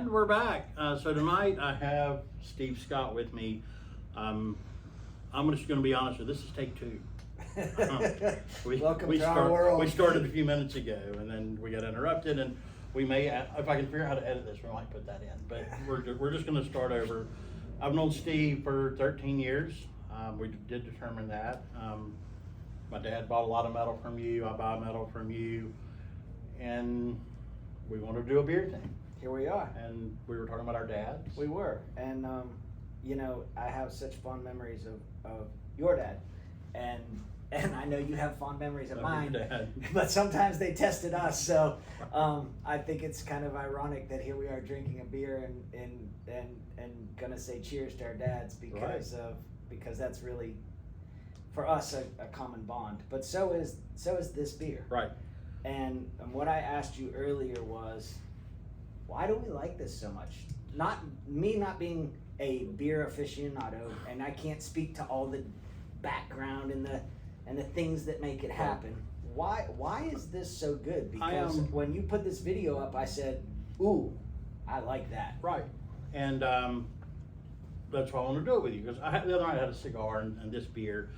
And we're back. So tonight I have Steve Scott with me. I'm just going to be honest with you. This is take two. Welcome to our world. We started a few minutes ago, and then we got interrupted. And we may, if I can figure out how to edit this, we might put that in. But we're just going to start over. I've known Steve for 13 years. We did determine that. My dad bought a lot of metal from you. I buy metal from you, and we wanted to do a beer thing. Here we are. And we were talking about our dads. We were. And, you know, I have such fond memories of your dad. And I know you have fond memories of mine. Dad. But sometimes they tested us. So I think it's kind of ironic that here we are drinking a beer and gonna say cheers to our dads because that's really, for us, a common bond. But so is this beer. Right. And what I asked you earlier was, why do we like this so much? Not being a beer aficionado, and I can't speak to all the background and the things that make it happen. Why is this so good? Because when you put this video up, I said, ooh, I like that. Right. And that's why I want to do it with you, because the other night I had a cigar and this beer.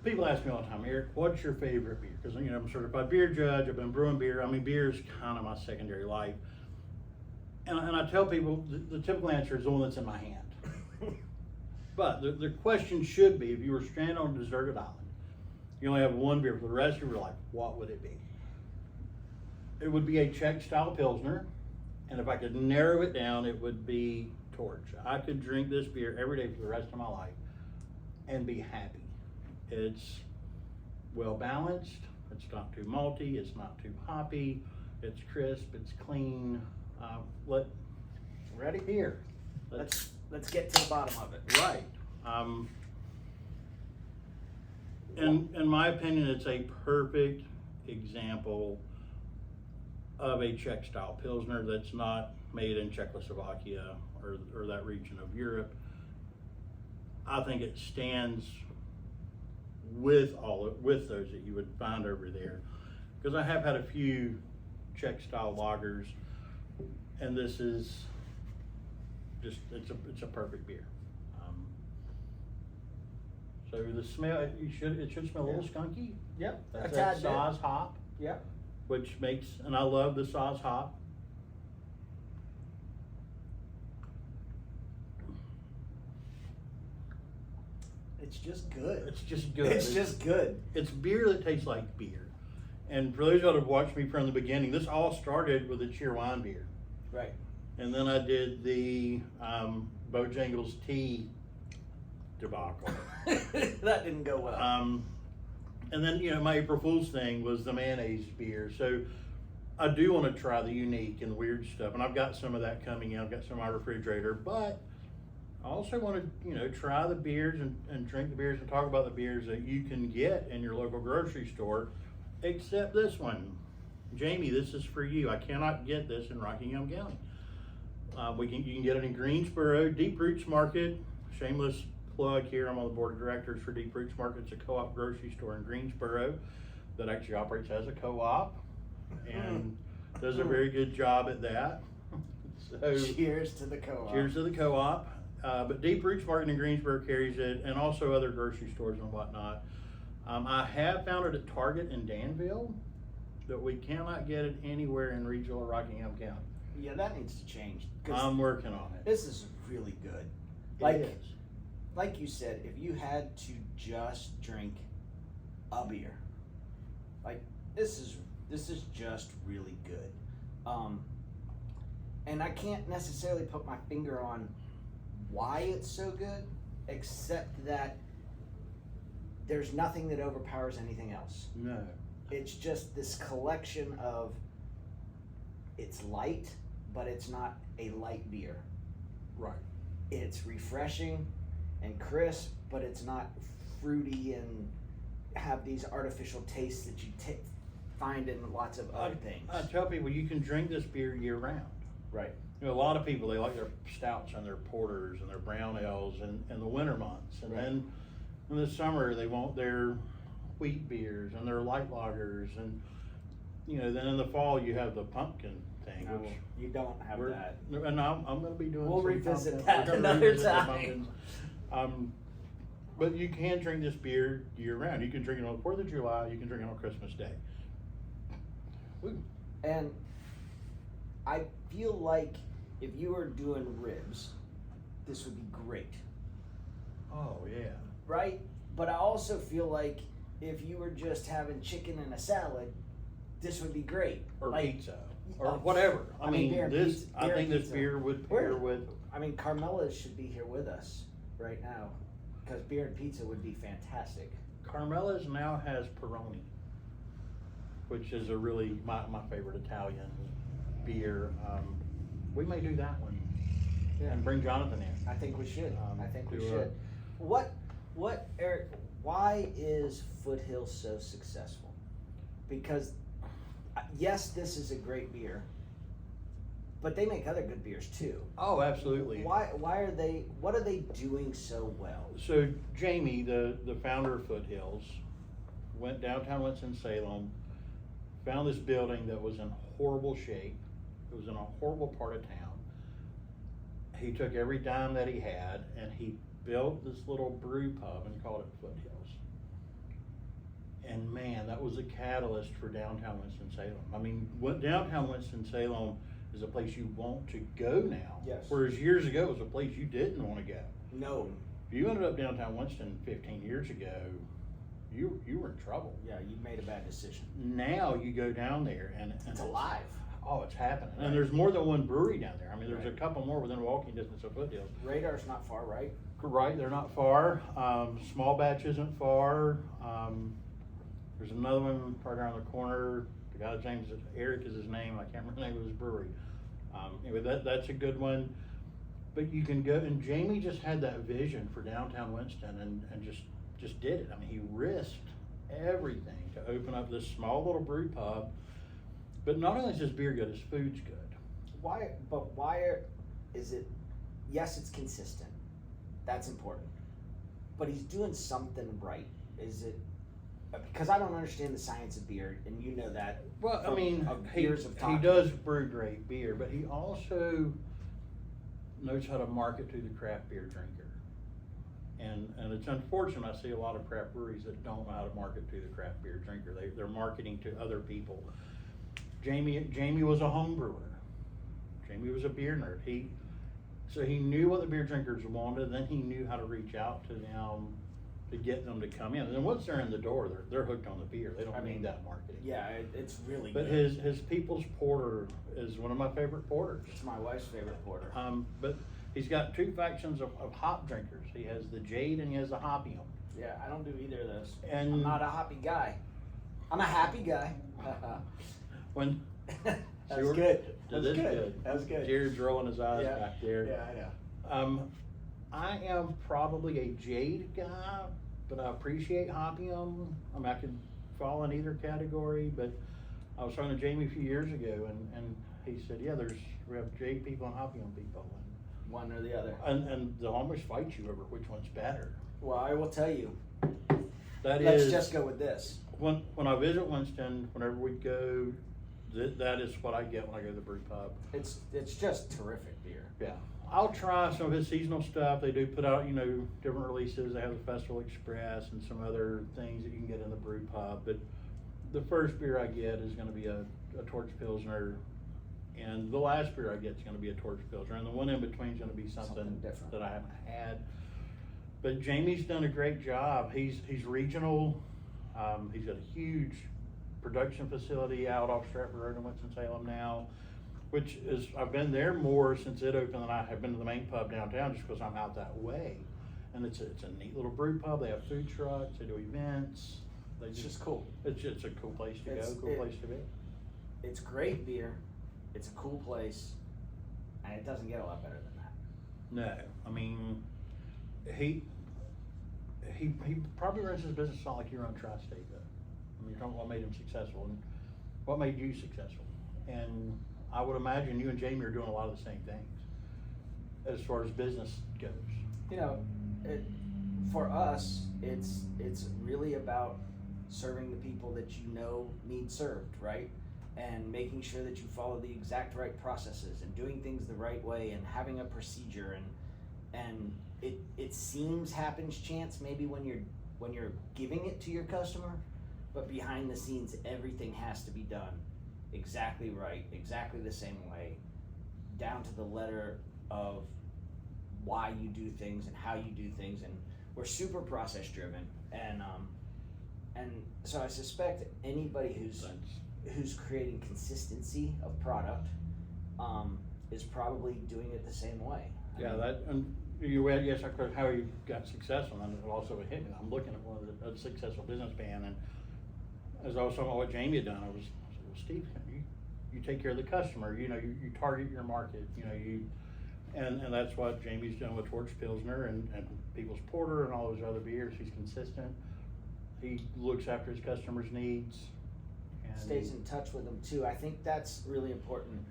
People ask me all the time, Eric, what's your favorite beer? Because, you know, I'm a certified beer judge. I've been brewing beer. I mean, beer is kind of my secondary life. And I tell people the typical answer is the one that's in my hand. But the question should be, if you were stranded on a deserted island, you only have one beer for the rest of your life, what would it be? It would be a Czech style Pilsner. And if I could narrow it down, it would be Torch. I could drink this beer every day for the rest of my life and be happy. It's well balanced. It's not too malty. It's not too hoppy. It's crisp. It's clean. Ready? Here. Let's get to the bottom of it. Right. In my opinion, it's a perfect example of a Czech style Pilsner that's not made in Czechoslovakia or that region of Europe. I think it stands with those that you would find over there, because I have had a few Czech style lagers, and this is just it's a perfect beer. So the smell, it should smell a little skunky. Yep. That's that Saaz hop. Yep. Which makes, and I love the Saaz hop. It's just good. It's just good. It's just good. It's beer that tastes like beer. And for those of you that have watched me from the beginning, this all started with a cheer wine beer. Right. And then I did the Bojangles tea debacle. That didn't go well. And then, you know, my April Fool's thing was the mayonnaise beer. So I do want to try the unique and weird stuff. And I've got some of that coming in. I've got some in my refrigerator. But I also want to, you know, try the beers and drink the beers and talk about the beers that you can get in your local grocery store, except this one. Jamie, this is for you. I cannot get this in Rockingham County. You can get it in Greensboro, Deep Roots Market. Shameless plug here. I'm on the board of directors for Deep Roots Market. It's a co-op grocery store in Greensboro that actually operates as a co-op and does a very good job at that. So cheers to the co-op. Cheers to the co-op. But Deep Roots Market in Greensboro carries it, and also other grocery stores and whatnot. I have found it at Target in Danville, but we cannot get it anywhere in regional Rockingham County. Yeah, that needs to change. I'm working on it. This is really good. It is. Like you said, if you had to just drink a beer, like this is just really good. And I can't necessarily put my finger on why it's so good, except that there's nothing that overpowers anything else. No. It's just this collection of, it's light, but it's not a light beer. Right. It's refreshing and crisp, but it's not fruity and have these artificial tastes that you find in lots of other things. I tell people you can drink this beer year round. Right. You know, a lot of people, they like their stouts and their porters and their brown ales in the winter months. And then in the summer, they want their wheat beers and their light lagers. And you know, then in the fall you have the pumpkin thing, No, which you don't have we're, that. and I'm going to be doing. We'll some revisit pumpkin- that we're gonna another revisit the time. pumpkins. But you can drink this beer year round. You can drink it on the 4th of July. You can drink it on Christmas Day. Ooh. And I feel like if you were doing ribs, this would be great, Oh yeah. right? But I also feel like if you were just having chicken and a salad, this would be great. Or Like, pizza, or oh, whatever. I I mean, mean, beer and this. pizza- I beer think and this pizza. beer would Where- pair with. I mean, Carmela should be here with us right now, because beer and pizza would be fantastic. Carmela's now has Peroni, which is a really my favorite Italian beer. We may do that one and bring Jonathan in. I think we should. I think we do a- should. What, Eric? Why is Foothill so successful? Because yes, this is a great beer, but they make other good beers too. Oh, absolutely. Why are they? What are they doing so well? So Jamie, the founder of Foothills, went downtown Winston-Salem, found this building that was in horrible shape. It was in a horrible part of town. He took every dime that he had and he built this little brew pub and called it Foothills. And man, that was a catalyst for downtown Winston-Salem. I mean, downtown Winston-Salem is a place you want to go now. Yes. Whereas years ago it was a place you didn't want to go. No. If you ended up downtown Winston 15 years ago, you were in trouble. Yeah, you made a bad decision. Now you go down there and It's alive. Oh, it's happening. Right. And there's more than one brewery down there. I mean, there's Right. a couple more within walking distance of Foothills. Radar's not far, right? Right, they're not far. Small Batch isn't far. There's another one right around the corner. The guy's name is Eric is his name. I can't remember the name of his brewery. Anyway, that's a good one. But you can go, and Jamie just had that vision for downtown Winston and just did it. I mean, he risked everything to open up this small little brew pub. But not only is his beer good, his food's good. Is it? Yes, it's consistent. That's important. But he's doing something right. Is it? Because I don't understand the science of beer, and you know that. Well, I from mean, years of he talking. does brew great beer, but he also knows how to market to the craft beer drinker. And it's unfortunate, I see a lot of craft breweries that don't know how to market to the craft beer drinker. They're marketing to other people. Jamie was a home brewer. Jamie was a beer nerd. So he knew what the beer drinkers wanted, then he knew how to reach out to them to get them to come in. And then once they're in the door, they're hooked on the beer. They don't need that marketing. Yeah, it's really But good. his People's Porter is one of my favorite porters. It's my wife's favorite porter. But he's got two factions of hop drinkers. He has the Jade and he has the Hopium. Yeah, I don't do either of those. And- I'm not a hoppy guy. I'm a happy guy. When That's See, we're- good. that That's is good. That's good. Jared's rolling his eyes Yeah. back there. Yeah, I know. I am probably a Jade guy, but I appreciate Hopium. I mean, I could fall in either category, but I was talking to Jamie a few years ago, and he said, yeah, we have Jade people and Hopium people, One or the other. and they'll almost fight you over which one's better. Well, I will tell you. That Let's is just go with this. when I visit Winston. Whenever we go, that is what I get when I go to the brew pub. It's just terrific beer. Yeah, I'll try some of his seasonal stuff. They do put out, different releases. They have the Festival Express and some other things that you can get in the brew pub. But the first beer I get is going to be a Torch Pilsner, and the last beer I get is going to be a Torch Pilsner, and the one in between is going to be something different that I haven't had. But Jamie's done a great job. He's regional. He's got a huge production facility out off Stratford Road in Winston-Salem now, which is, I've been there more since it opened than I have been to the main pub downtown, just because I'm out that way. And it's a neat little brew pub. They have food trucks, they do events. It's just cool. It's a cool place to It's- go, cool place to be. It's great beer. It's a cool place, and it doesn't get a lot better than that. No, I mean, he probably runs his business not like you run Tri-State though. I mean, you're talking about what made him successful and what made you successful. And I would imagine you and Jamie are doing a lot of the same things as far as business goes. For us, it's really about serving the people that you know need served, right? and making sure that you follow the exact right processes and doing things the right way and having a procedure, and it seems happens chance maybe when you're giving it to your customer, but behind the scenes everything has to be done exactly right, exactly the same way, down to the letter of why you do things and how you do things, and we're super process driven, and so I suspect anybody who's creating consistency of product is probably doing it the same way. Yeah, that, and you read, yes, I could, how you got successful, and it also hit me. I'm looking at one of the successful businessman, and as I was talking about what Jamie had done, I said, well, Steve, you take care of the customer, you target your market, and that's what Jamie's done with Torch Pilsner and People's Porter and all those other beers. He's consistent. He looks after his customers' needs. And Stays in touch with them too. I think that's really important.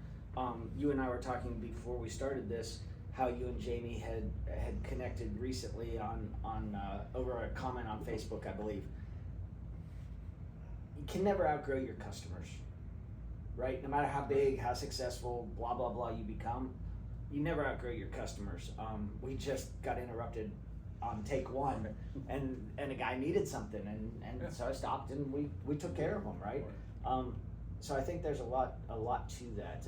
You and I were talking before we started this, how you and Jamie had connected recently on over a comment on Facebook, I believe. You can never outgrow your customers, right? No matter how big, how successful, blah, blah, blah you become, you never outgrow your customers. We just got interrupted on take one, and a guy needed something, and so I stopped and we took care of him, right? So I think there's a lot to that.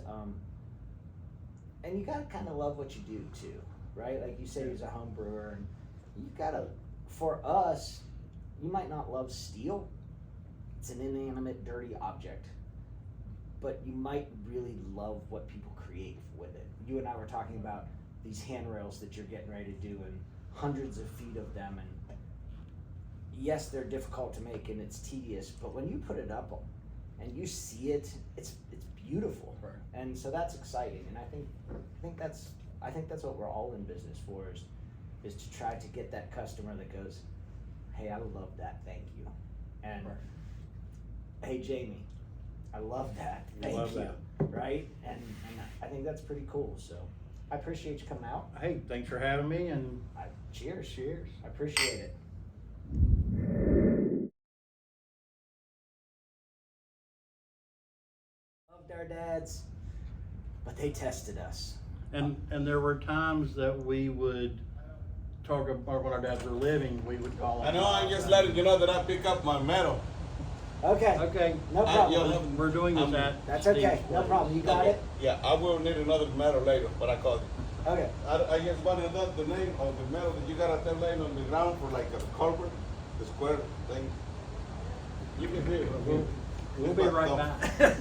And you gotta kind of love what you do too, right? Like you said, he's a home brewer, and you gotta, for us, you might not love steel. It's an inanimate, dirty object, but you might really love what people create with it. You and I were talking about these handrails that you're getting ready to do, and hundreds of feet of them, and yes, they're difficult to make and it's tedious, but when you put it up and you see it, it's beautiful. Right. And so that's exciting, and I think that's what we're all in business for, is to try to get that customer that goes, hey, I love that, thank you. And Right. Hey Jamie, I love that, thank Love you. that. Right? And I think that's pretty cool, so I appreciate you coming out. Hey, thanks for having me, and Cheers. cheers. I appreciate it. Loved our dads, but they tested us. And there were times that we would talk about when our dads were living, we would call I them. know, I'm just letting you know that I pick up my medal. Okay. Okay. No problem. yo, We're doing this at That's okay. Steve's No place. problem. You got it? Yeah, I will need another medal later, but I called you. Okay. I just wanted to know the name of the medal that you got out there laying on the ground for like a culvert, the square thing. You can hear it. We'll be right back.